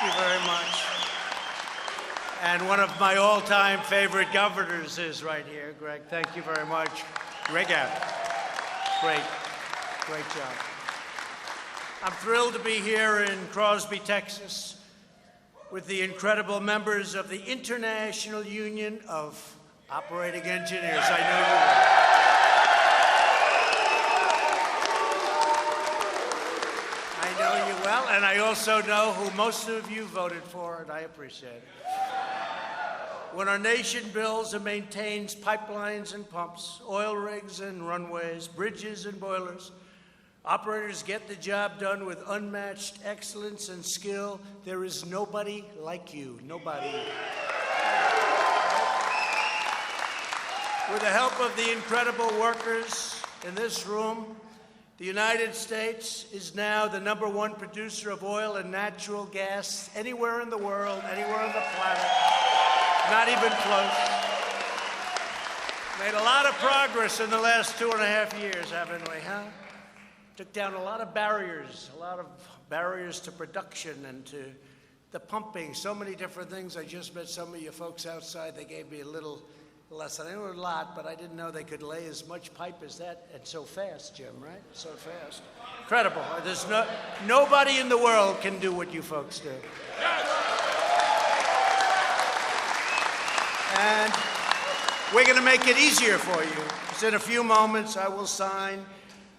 you very much. And one of my all-time favorite governors is right here. Greg, thank you very much. Greg Abbott. Great job. I'm thrilled to be here in Crosby, Texas, with the incredible members of the International Union of Operating Engineers. I know you will. I know you well, and I also know who most of you voted for, and I appreciate it. When our nation builds and maintains pipelines and pumps, oil rigs and runways, bridges and boilers, operators get the job done with unmatched excellence and skill. There is nobody like you, nobody. With the help of the incredible workers in this room, the United States is now the #1 producer of oil and natural gas anywhere in the world, anywhere on the planet. Not even close. Made a lot of progress in the last 2.5 years, haven't we, huh? Took down a lot of barriers to production and to the pumping, so many different things. I just met some of you folks outside. They gave me a little lesson. I knew a lot, but I didn't know they could lay as much pipe as that, and so fast, Jim, right? So fast. Incredible. There's nobody in the world can do what you folks do. Yes. And we're going to make it easier for you. Because in a few moments, I will sign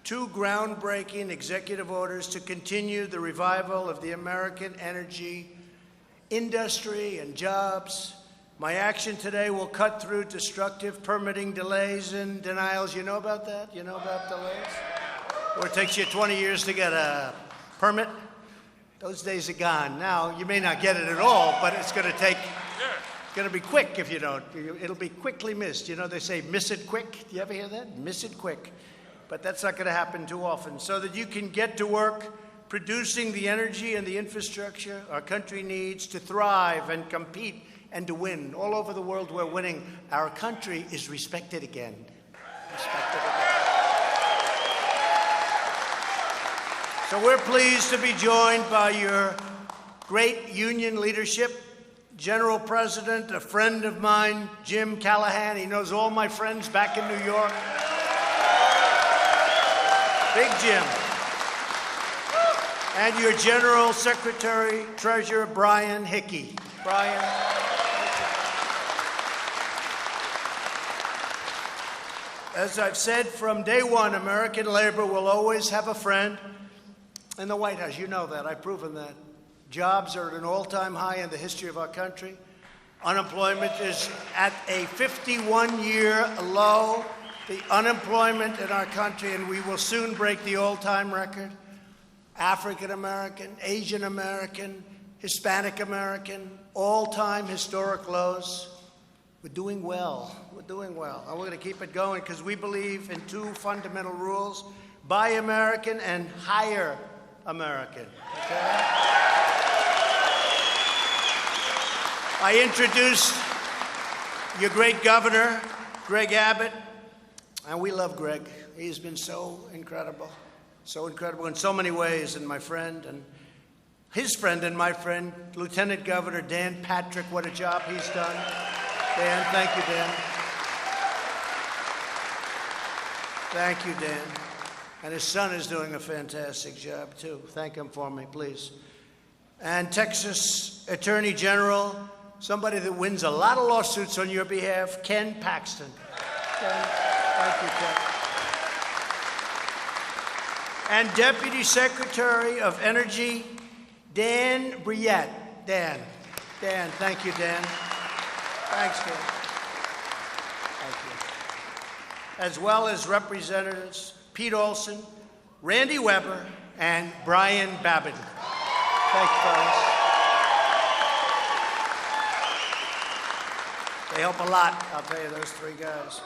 2 groundbreaking executive orders to continue the revival of the American energy industry and jobs. My action today will cut through destructive permitting delays and denials. You know about that? You know about delays? Or it takes you 20 years to get a permit? Those days are gone. Now, you may not get it at all, but it's going to take... It's going to be quick if you don't. It'll be quickly missed. You know, they say miss it quick. Do you ever hear that? Miss it quick. But that's not going to happen too often. So that you can get to work producing the energy and the infrastructure our country needs to thrive and compete and to win. All over the world, we're winning. Our country is respected again. Respected again. So we're pleased to be joined by your great union leadership. General President, a friend of mine, Jim Callahan. He knows all my friends back in New York. Big Jim. And your General Secretary, Treasurer, Brian Hickey. Brian. As I've said from day one, American labor will always have a friend in the White House. You know that. I've proven that. Jobs are at an all-time high in the history of our country. Unemployment is at a 51-year low. The unemployment in our country, and we will soon break the all-time record. African American, Asian American, Hispanic American, all-time historic lows. We're doing well. We're doing well. And we're going to keep it going because we believe in 2 fundamental rules: buy American and hire American. Okay? I introduced your great governor, Greg Abbott, and we love Greg. He's been so incredible in so many ways, and my friend, and his friend and my friend, Lieutenant Governor Dan Patrick, what a job he's done. Dan, thank you, Dan. Thank you, Dan. And his son is doing a fantastic job, too. Thank him for me, please. And Texas Attorney General, somebody that wins a lot of lawsuits on your behalf, Ken Paxton. Ken, thank you, Ken. And Deputy Secretary of Energy, Dan Briette. Dan, thank you, Dan. Thanks, Dan. Thank you. As well as Representatives Pete Olson, Randy Weber, and Brian Babin. Thank you, fellas. They help a lot, I'll tell you, those 3 guys.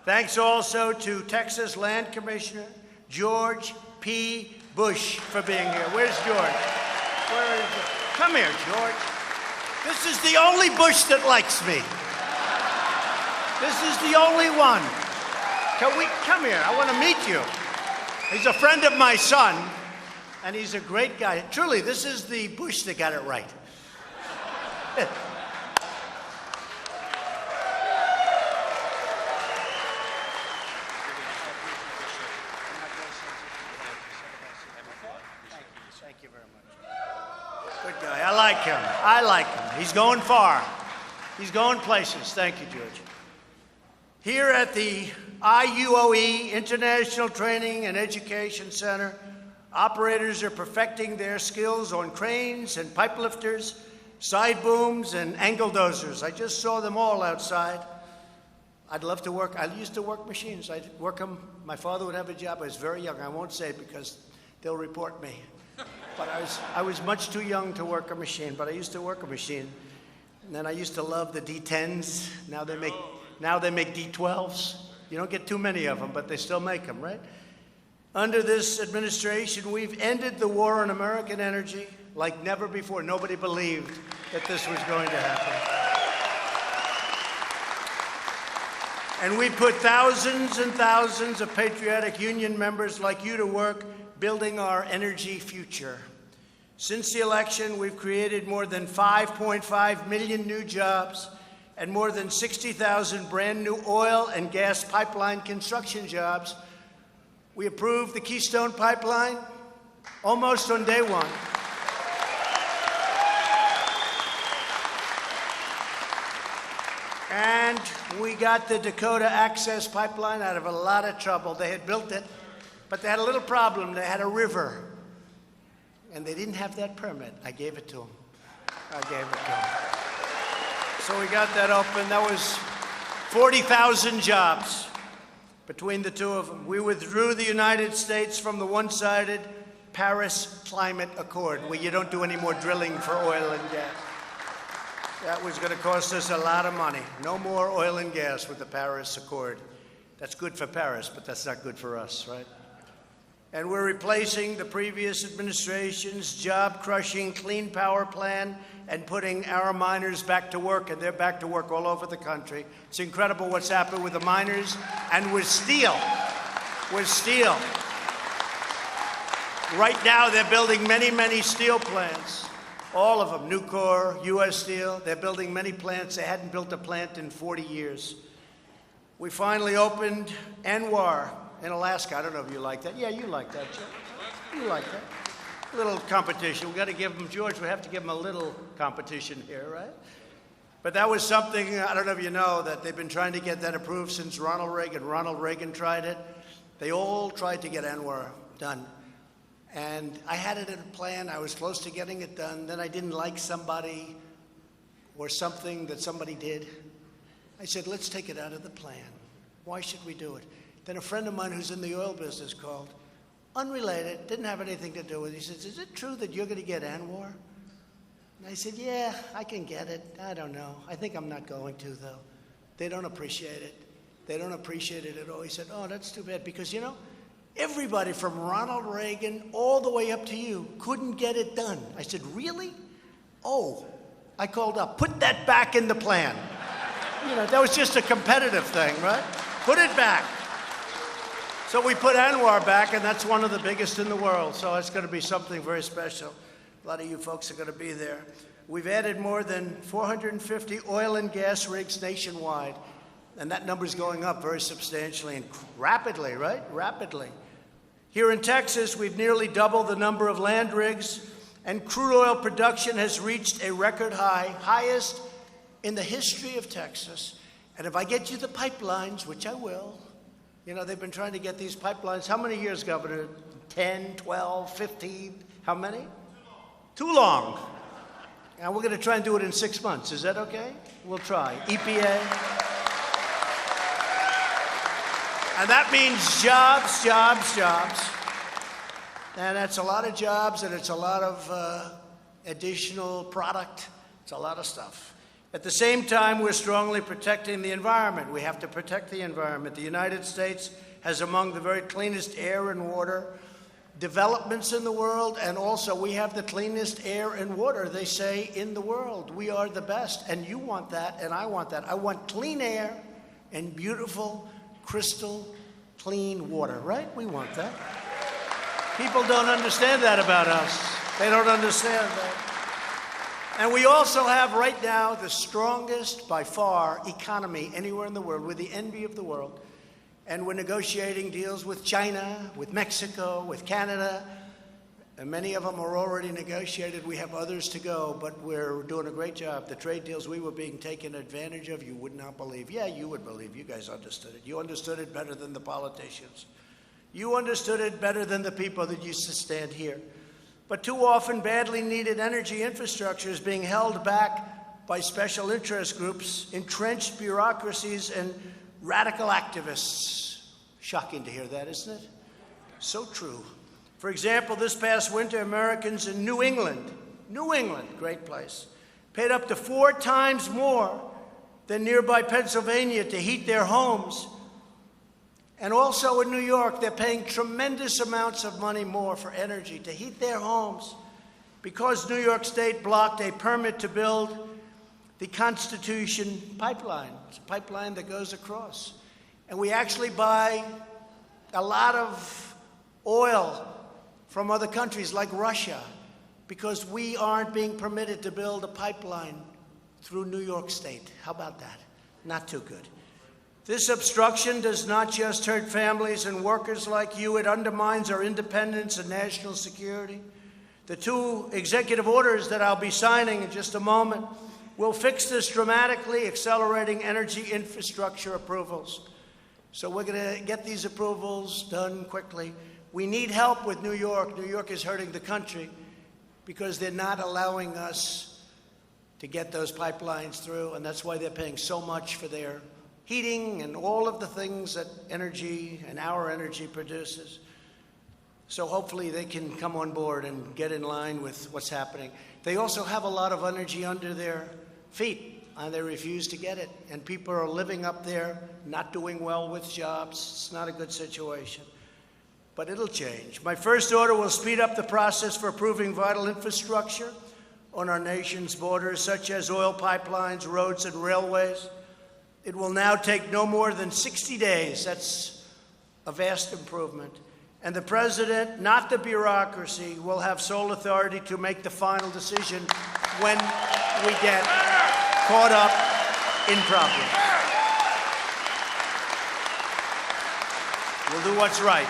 Thanks also to Texas Land Commissioner George P. Bush for being here. Where's George? Where is he? Come here, George. This is the only Bush that likes me. This is the only one. Come here, I want to meet you. He's a friend of my son, And he's a great guy. Truly, this is the Bush that got it right. Thank you very much. Good guy. I like him. I like him. He's going far. He's going places. Thank you, George. Here at the IUOE, International Training and Education Center, operators are perfecting their skills on cranes and pipe lifters, side booms, and angle dozers. I just saw them all outside. I'd love to work. I used to work machines. I'd work them. My father would have a job. I was very young. I won't say it because they'll report me. But I was much too young to work a machine, but I used to work a machine. And then I used to love the D10s. Now they make D12s. You don't get too many of them, but they still make them, right? Under this administration, we've ended the war on American energy like never before. Nobody believed that this was going to happen. And we put thousands and thousands of patriotic union members like you to work building our energy future. Since the election, we've created more than 5.5 million new jobs and more than 60,000 brand new oil and gas pipeline construction jobs. We approved the Keystone Pipeline almost on day one. And we got the Dakota Access Pipeline out of a lot of trouble. They had built it, but they had a little problem. They had a river, and they didn't have that permit. I gave it to them. I gave it to them. So we got that open. That was 40,000 jobs between the two of them. We withdrew the United States from the one-sided Paris Climate Accord, where you don't do any more drilling for oil and gas. That was going to cost us a lot of money. No more oil and gas with the Paris Accord. That's good for Paris, but that's not good for us, right? And we're replacing the previous administration's job-crushing Clean Power Plan and putting our miners back to work, and they're back to work all over the country. It's incredible what's happened with the miners and with steel. With steel. Right now, they're building many, many steel plants. All of them, Nucor, U.S. Steel. They're building many plants. They hadn't built a plant in 40 years. We finally opened ANWR in Alaska. I don't know if you like that. Yeah, you like that, Joe. You like that. A little competition. We've got to give them, George, we have to give them a little competition here, right? But that was something, I don't know if you know, that they've been trying to get that approved since Ronald Reagan. Ronald Reagan tried it. They all tried to get ANWR done. And I had it in a plan. I was close to getting it done. Then I didn't like somebody or something that somebody did. I said, let's take it out of the plan. Why should we do it? Then a friend of mine who's in the oil business called, unrelated, didn't have anything to do with it. He says, is it true that you're going to get ANWR? And I said, yeah, I can get it. I don't know. I think I'm not going to, though. They don't appreciate it. They don't appreciate it at all. He said, oh, that's too bad, because, you know, everybody from Ronald Reagan all the way up to you couldn't get it done. I said, really? Oh, I called up, put that back in the plan. You know, that was just a competitive thing, right? Put it back. So we put ANWR back, and that's one of the biggest in the world. So it's going to be something very special. A lot of you folks are going to be there. We've added more than 450 oil and gas rigs nationwide. And that number's going up very substantially and rapidly, right? Rapidly. Here in Texas, we've nearly doubled the number of land rigs, and crude oil production has reached a record high, highest in the history of Texas. And if I get you the pipelines, which I will, you know, they've been trying to get these pipelines. How many years, Governor? 10, 12, 15? How many? Too long. And we're going to try and do it in 6 months. Is that okay? We'll try. EPA. And that means jobs, jobs, jobs. And that's a lot of jobs, and it's a lot of additional product. It's a lot of stuff. At the same time, we're strongly protecting the environment. We have to protect the environment. The United States has among the very cleanest air and water developments in the world, and also we have the cleanest air and water, they say, in the world. We are the best, and you want that, and I want that. I want clean air and beautiful, crystal clean water, right? We want that. People don't understand that about us. They don't understand that. And we also have right now the strongest, by far, economy anywhere in the world. We're the envy of the world. And we're negotiating deals with China, with Mexico, with Canada. And many of them are already negotiated. We have others to go, but we're doing a great job. The trade deals we were being taken advantage of, you would not believe. Yeah, you would believe. You guys understood it. You understood it better than the politicians. You understood it better than the people that used to stand here. But too often, badly needed energy infrastructure is being held back by special interest groups, entrenched bureaucracies, and radical activists. Shocking to hear that, isn't it? So true. For example, this past winter, Americans in New England, great place, paid up to 4 times more than nearby Pennsylvania to heat their homes. And also in New York, they're paying tremendous amounts of money more for energy to heat their homes because New York State blocked a permit to build the Constitution pipeline. It's a pipeline that goes across. And we actually buy a lot of oil from other countries like Russia because we aren't being permitted to build a pipeline through New York State. How about that? Not too good. This obstruction does not just hurt families and workers like you, it undermines our independence and national security. The 2 executive orders that I'll be signing in just a moment will fix this dramatically, accelerating energy infrastructure approvals. So we're going to get these approvals done quickly. We need help with New York. New York is hurting the country because they're not allowing us to get those pipelines through, and that's why they're paying so much for their heating and all of the things that energy and our energy produces. So hopefully they can come on board and get in line with what's happening. They also have a lot of energy under their feet, and they refuse to get it. And people are living up there, not doing well with jobs. It's not a good situation. But it'll change. My first order will speed up the process for approving vital infrastructure on our nation's borders, such as oil pipelines, roads, and railways. It will now take no more than 60 days. That's a vast improvement. And the president, not the bureaucracy, will have sole authority to make the final decision when we get caught up in problems. We'll do what's right.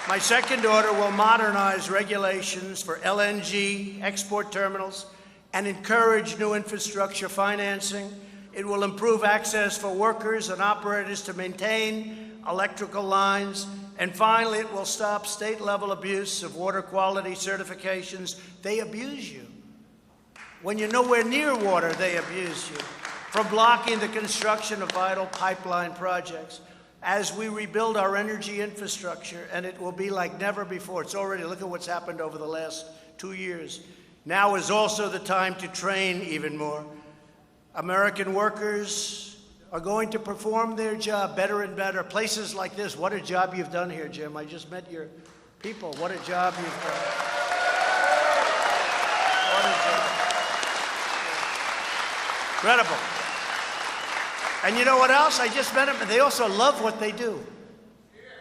My second order will modernize regulations for LNG export terminals and encourage new infrastructure financing. It will improve access for workers and operators to maintain electrical lines. And finally, it will stop state-level abuse of water quality certifications. They abuse you. When you're nowhere near water, they abuse you. From blocking the construction of vital pipeline projects. As we rebuild our energy infrastructure, and it will be like never before. It's already, look at what's happened over the last 2 years. Now is also the time to train even more. American workers are going to perform their job better and better. Places like this, what a job you've done here, Jim. I just met your people. What a job you've done. What a job. Incredible. And you know what else? I just met them, and they also love what they do.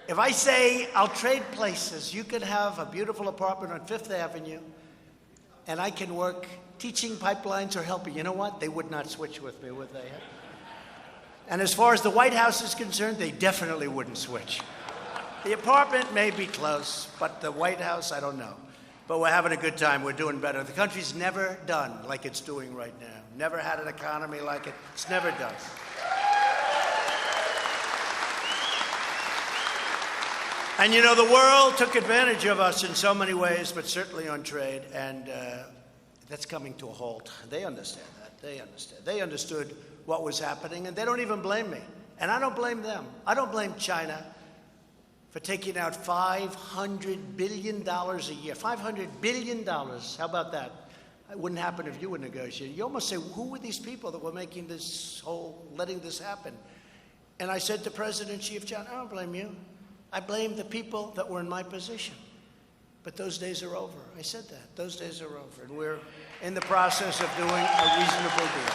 If I say I'll trade places, you could have a beautiful apartment on 5th Avenue, and I can work teaching pipelines or helping. You know what? They would not switch with me, would they? And as far as the White House is concerned, they definitely wouldn't switch. The apartment may be close, but the White House, I don't know. But we're having a good time. We're doing better. The country's never done like it's doing right now. Never had an economy like it. It's never done. And you know, the world took advantage of us in so many ways, but certainly on trade, and that's coming to a halt. They understand that. They understand. They understood what was happening, and they don't even blame me. And I don't blame them. I don't blame China for taking out $500 billion a year. $500 billion. How about that? It wouldn't happen if you were negotiating. You almost say, who were these people that were making this whole, letting this happen? And I said to President Xi of China, I don't blame you. I blame the people that were in my position. But those days are over. I said that. Those days are over. And we're in the process of doing a reasonable deal.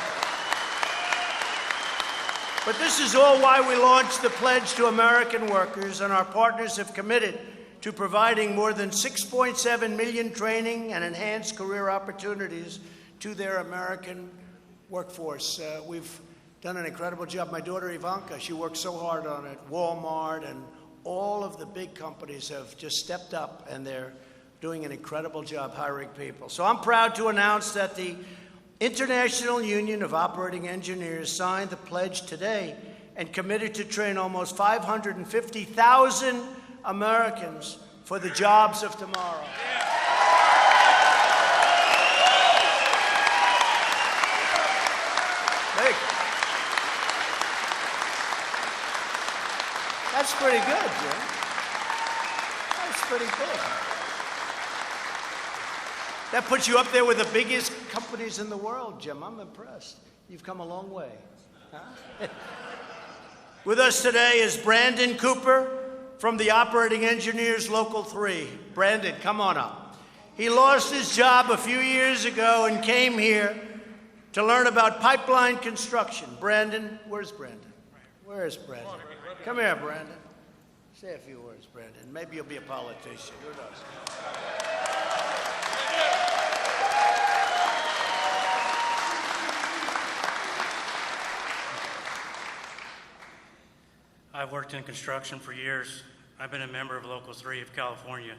But this is all why we launched the pledge to American workers, and our partners have committed to providing more than 6.7 million training and enhanced career opportunities to their American workforce. We've done an incredible job. My daughter Ivanka, she works so hard on it. Walmart and all of the big companies have just stepped up, and they're doing an incredible job hiring people. So I'm proud to announce that the International Union of Operating Engineers signed the pledge today and committed to train almost 550,000 Americans for the jobs of tomorrow. Big. That's pretty good, Jim. That's pretty good. That puts you up there with the biggest companies in the world, Jim. I'm impressed. You've come a long way. Huh? With us today is Brandon Cooper from the Operating Engineers Local 3. Brandon, come on up. He lost his job a few years ago and came here to learn about pipeline construction. Brandon, where's Brandon? Where's Brandon? Come here, Brandon. Say a few words, Brandon. Maybe you'll be a politician. Who knows? I've worked in construction for years. I've been a member of Local 3 of California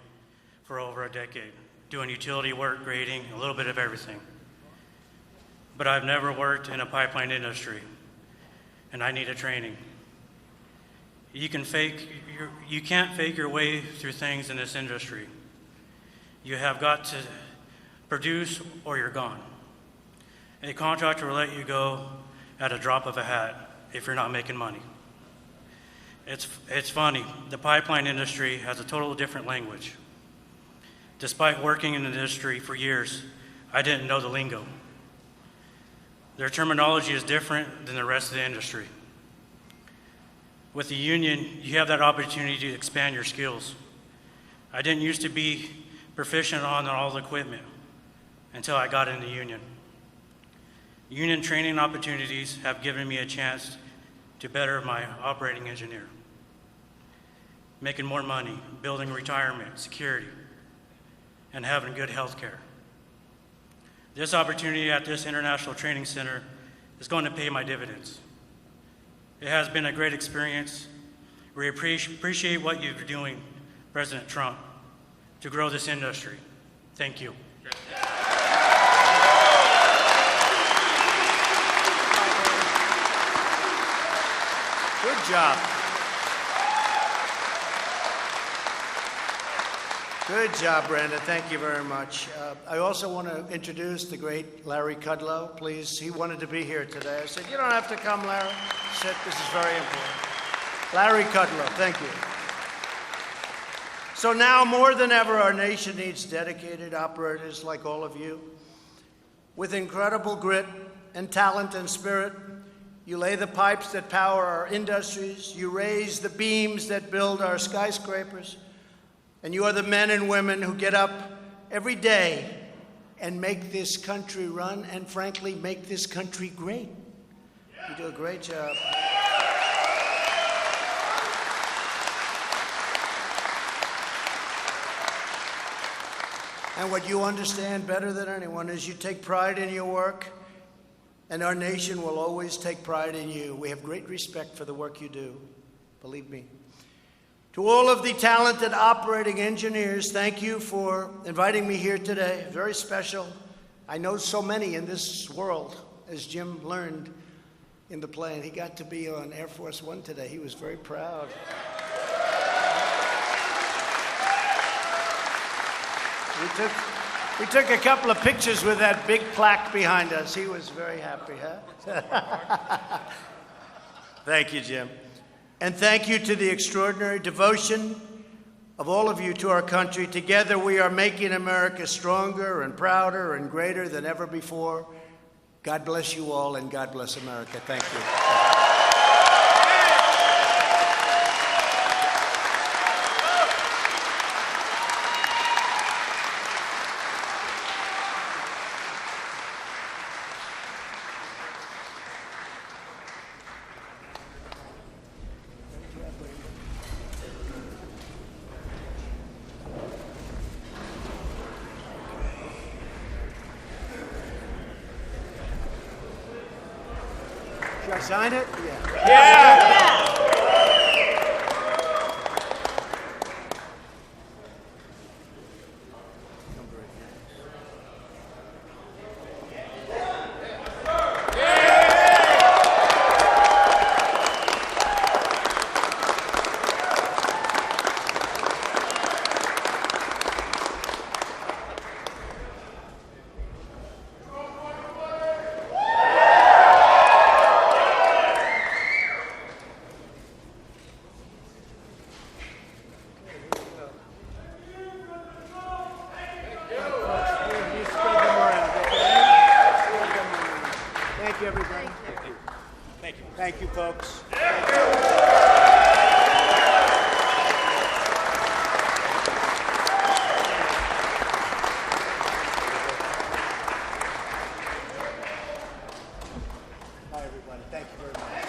for over a decade, doing utility work, grading, a little bit of everything. But I've never worked in a pipeline industry, and I need a training. You can't fake your way through things in this industry. You have got to produce or you're gone. A contractor will let you go at a drop of a hat if you're not making money. It's funny, the pipeline industry has a totally different language. Despite working in the industry for years, I didn't know the lingo. Their terminology is different than the rest of the industry. With the union, you have that opportunity to expand your skills. I didn't used to be proficient on all the equipment until I got in the union. Union training opportunities have given me a chance to better my operating engineer, making more money, building retirement, security, and having good health care. This opportunity at this International Training Center is going to pay my dividends. It has been a great experience. We appreciate what you're doing, President Trump, to grow this industry. Thank you. Good job. Good job, Brandon. Thank you very much. I also want to introduce the great Larry Kudlow, please. He wanted to be here today. I said, you don't have to come, Larry. He said, this is very important. Larry Kudlow, thank you. So now more than ever, our nation needs dedicated operators like all of you. With incredible grit and talent and spirit, you lay the pipes that power our industries. You raise the beams that build our skyscrapers. And you are the men and women who get up every day and make this country run and, frankly, make this country great. You do a great job. And what you understand better than anyone is you take pride in your work, and our nation will always take pride in you. We have great respect for the work you do, believe me. To all of the talented operating engineers, thank you for inviting me here today. Very special. I know so many in this world, as Jim learned in the plane. He got to be on Air Force One today. He was very proud. We took a couple of pictures with that big plaque behind us. He was very happy, huh? Thank you, Jim. And thank you to the extraordinary devotion of all of you to our country. Together we are making America stronger and prouder and greater than ever before. God bless you all, and God bless America. Thank you. Should I sign it? Yeah. You spread them around, okay? Spread them around. Thank you, everybody. Thank you. Thank you, folks. Hi, everybody. Thank you very much.